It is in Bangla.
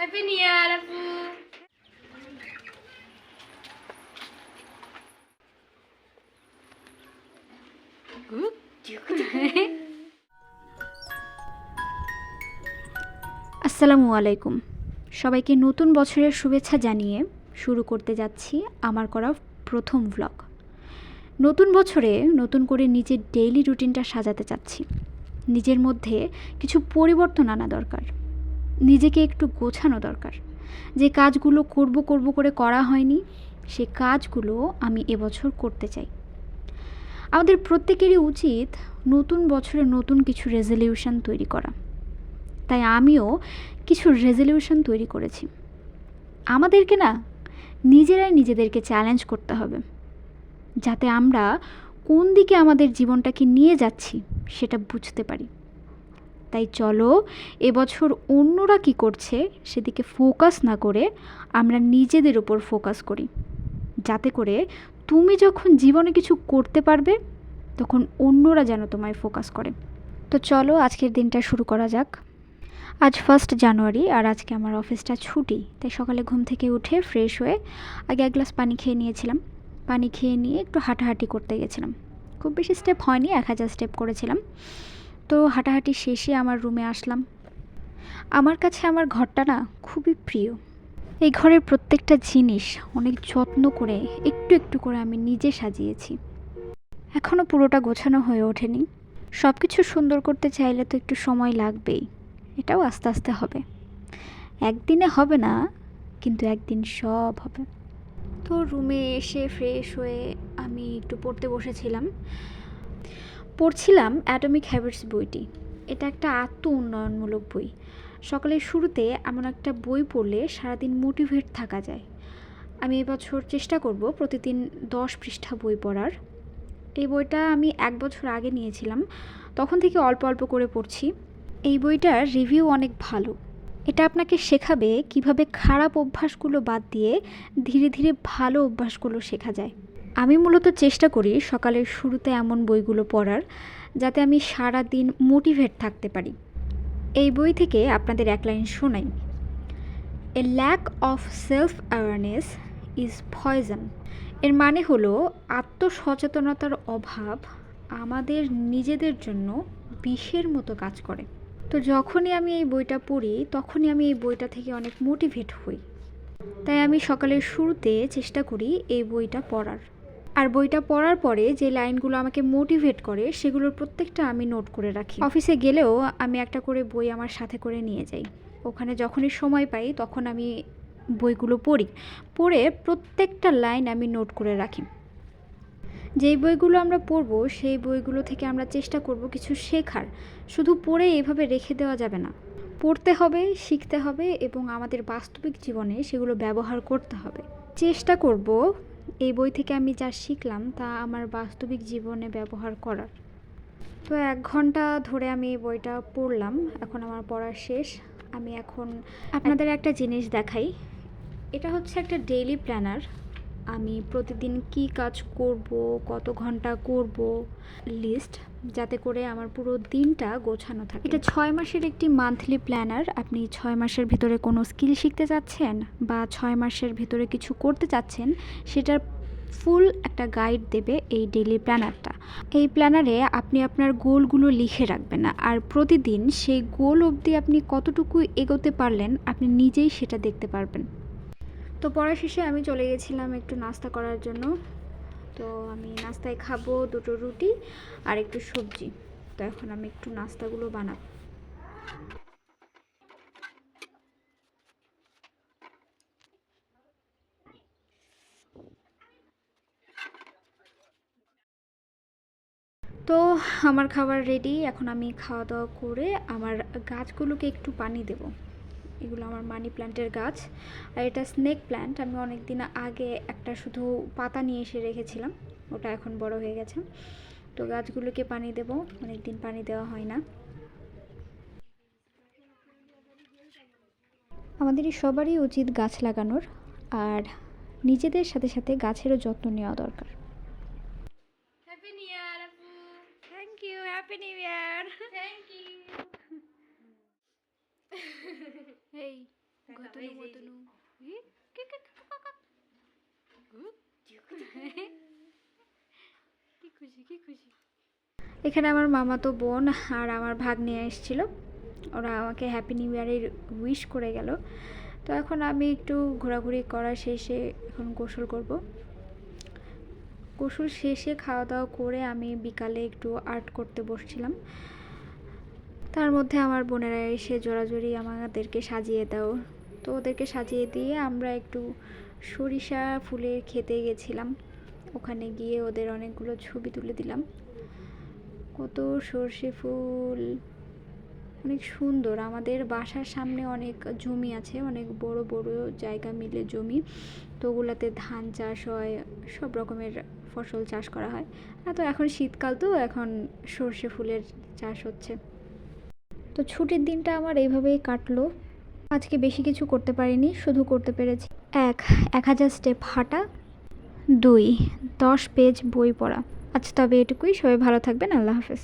হ্যাপি নিউ ইয়ার আপু। আসসালামু আলাইকুম। সবাইকে নতুন বছরের শুভেচ্ছা জানিয়ে শুরু করতে যাচ্ছি আমার করা প্রথম ভ্লগ। নতুন বছরে নতুন করে নিজের ডেইলি রুটিনটা সাজাতে চাচ্ছি। নিজের মধ্যে কিছু পরিবর্তন আনা দরকার, নিজেকে একটু গোছানো দরকার। যে কাজগুলো করব করে করা হয়নি, সে কাজগুলো আমি এবছর করতে চাই। আমাদের প্রত্যেকেরই উচিত নতুন বছরে নতুন কিছু রেজলিউশন তৈরি করা। তাই আমিও কিছু রেজলিউশন তৈরি করেছি। আমাদেরকে না নিজেরাই নিজেদেরকে চ্যালেঞ্জ করতে হবে, যাতে আমরা কোন দিকে আমাদের জীবনটাকে নিয়ে যাচ্ছি সেটা বুঝতে পারি। তাই চলো এবছর অন্যরা কি করছে সেদিকে ফোকাস না করে আমরা নিজেদের উপর ফোকাস করি, যাতে করে তুমি যখন জীবনে কিছু করতে পারবে তখন অন্যরা যেন তোমায় ফোকাস করে। তো চলো আজকের দিনটা শুরু করা যাক। আজ 1 জানুয়ারি আর আজকে আমার অফিসটা ছুটি। তাই সকালে ঘুম থেকে উঠে ফ্রেশ হয়ে আগে এক গ্লাস পানি খেয়ে নিয়েছিলাম। পানি খেয়ে নিয়ে একটু হাঁটাহাঁটি করতে গেছিলাম। খুব বেশি স্টেপ হয়নি, 1000 স্টেপ করেছিলাম। তো হাঁটাহাঁটি শেষে আমার রুমে আসলাম। আমার কাছে আমার ঘরটা না খুবই প্রিয়। এই ঘরের প্রত্যেকটা জিনিস অনেক যত্ন করে একটু একটু করে আমি নিজে সাজিয়েছি। এখনও পুরোটা গোছানো হয়ে ওঠেনি। সব কিছু সুন্দর করতে চাইলে তো একটু সময় লাগবেই। এটাও আস্তে আস্তে হবে। একদিনে হবে না, কিন্তু একদিন সব হবে। তো রুমে এসে ফ্রেশ হয়ে আমি একটু পড়তে বসেছিলাম। পড়ছিলাম অ্যাটমিক হ্যাবিটস বইটি। এটা একটা আত্ম উন্নয়নমূলক বই। সকালের শুরুতে এমন একটা বই পড়লে সারাদিন মোটিভেট থাকা যায়। আমি এবছর চেষ্টা করব প্রতিদিন 10 পৃষ্ঠা বই পড়ার। এই বইটা আমি 1 বছর আগে নিয়েছিলাম, তখন থেকে অল্প অল্প করে পড়ছি। এই বইটার রিভিউ অনেক ভালো। এটা আপনাকে শেখাবে কিভাবে খারাপ অভ্যাসগুলো বাদ দিয়ে ধীরে ধীরে ভালো অভ্যাসগুলো শেখা যায়। আমি মূলত চেষ্টা করি সকালের শুরুতে এমন বইগুলো পড়ার, যাতে আমি সারা দিন মোটিভেট থাকতে পারি। এই বই থেকে আপনাদের এক লাইন শোনাই। A lack of self awareness is poison. এর মানে হলো আত্মসচেতনতার অভাব আমাদের নিজেদের জন্য বিষের মতো কাজ করে। তো যখনই আমি এই বইটা পড়ি তখনই আমি এই বইটা থেকে অনেক মোটিভেট হই। তাই আমি সকালের শুরুতে চেষ্টা করি এই বইটা পড়ার। আর বইটা পড়ার পরে যে লাইনগুলো আমাকে মোটিভেট করে সেগুলোর প্রত্যেকটা আমি নোট করে রাখি। অফিসে গেলেও আমি একটা করে বই আমার সাথে করে নিয়ে যাই। ওখানে যখনই সময় পাই তখন আমি বইগুলো পড়ি। পড়ে প্রত্যেকটা লাইন আমি নোট করে রাখি। যেই বইগুলো আমরা পড়ব সেই বইগুলো থেকে আমরা চেষ্টা করব কিছু শেখার। শুধু পড়ে এভাবে রেখে দেওয়া যাবে না। পড়তে হবে, শিখতে হবে এবং আমাদের বাস্তবিক জীবনে সেগুলো ব্যবহার করতে হবে। চেষ্টা করব এই বই থেকে আমি যা শিখলাম তা আমার বাস্তবিক জীবনে ব্যবহার করার। তো 1 ঘন্টা ধরে আমি এই বইটা পড়লাম। এখন আমার পড়া শেষ। আমি এখন আপনাদের একটা জিনিস দেখাই। এটা হচ্ছে একটা ডেইলি প্ল্যানার। আমি প্রতিদিন কি কাজ করব, কত ঘন্টা করব, লিস্ট, যাতে করে আমার পুরো দিনটা গোছানো থাকে। এটা 6 মাসের একটি মান্থলি প্ল্যানার। আপনি 6 মাসের ভিতরে কোনো স্কিল শিখতে চাচ্ছেন বা 6 মাসের ভিতরে কিছু করতে চাচ্ছেন, সেটার ফুল একটা গাইড দেবে এই ডেইলি প্ল্যানারটা। এই প্ল্যানারে আপনি আপনার গোলগুলো লিখে রাখবেন, আর প্রতিদিন সেই গোল অবধি আপনি কতটুকু এগোতে পারলেন আপনি নিজেই সেটা দেখতে পারবেন। তো পড়া শেষে আমি চলে গেছিলাম একটু নাস্তা করার জন্য। তো আমি নাস্তায় খাবো 2টো রুটি আর একটু সবজি। তো এখন আমি একটু নাস্তাগুলো বানাবো। তো আমার খাবার রেডি। এখন আমি খাওয়া দাওয়া করে আমার গাছগুলোকে একটু পানি দেব। এগুলো আমার মানি প্ল্যান্টের গাছ, আর এটা স্নেক প্ল্যান্ট। আমি অনেক দিন আগে একটা শুধু পাতা নিয়ে এসে রেখেছিলাম, ওটা এখন বড় হয়ে গেছে। তো গাছগুলোকে পানি দেব, অনেক দিন পানি দেওয়া হয় না। আমাদের সবারই উচিত গাছ লাগানোর, আর নিজেদের সাথে সাথে গাছেরও যত্ন নেওয়া দরকার। হ্যাপি নিউ ইয়ার আপু। Thank you, happy new year. Thank you. এই গতনু গতনু কি খুশি কি খুশি। এখানে আমার মামাতো বোন আর আমার ভাগ্নে এসেছিল, ওরা আমাকে হ্যাপি নিউ ইয়ারের উইশ করে গেল। তো এখন আমি একটু ঘোরাঘুরি করা শেষে এখন গোসল করব। গোসল শেষে খাওয়া দাওয়া করে আমি বিকালে একটু আর্ট করতে বসছিলাম। তার মধ্যে আমার বোনেরা এসে জোরাজোরি আমাদেরকে সাজিয়ে দাও, তো ওদেরকে সাজিয়ে দিয়ে আমরা একটু সরিষা ফুলের খেতে গেছিলাম। ওখানে গিয়ে ওদের অনেকগুলো ছবি তুলে দিলাম। কত সর্ষে ফুল, অনেক সুন্দর। আমাদের বাসার সামনে অনেক জমি আছে, অনেক বড় বড় জায়গা মিলে জমি, তো ওগুলাতে ধান চাষ হয়, সব রকমের ফসল চাষ করা হয়। আর তো এখন শীতকাল, তো এখন সর্ষে ফুলের চাষ হচ্ছে। তো ছুটির দিনটা আমার এইভাবেই কাটলো। আজকে বেশি কিছু করতে পারিনি, শুধু করতে পেরেছি 1000 স্টেপ হাঁটা, 2 10 পেজ বই পড়া। আজ তবে এটুকুই। সবাই ভালো থাকবেন। আল্লাহ হাফেজ।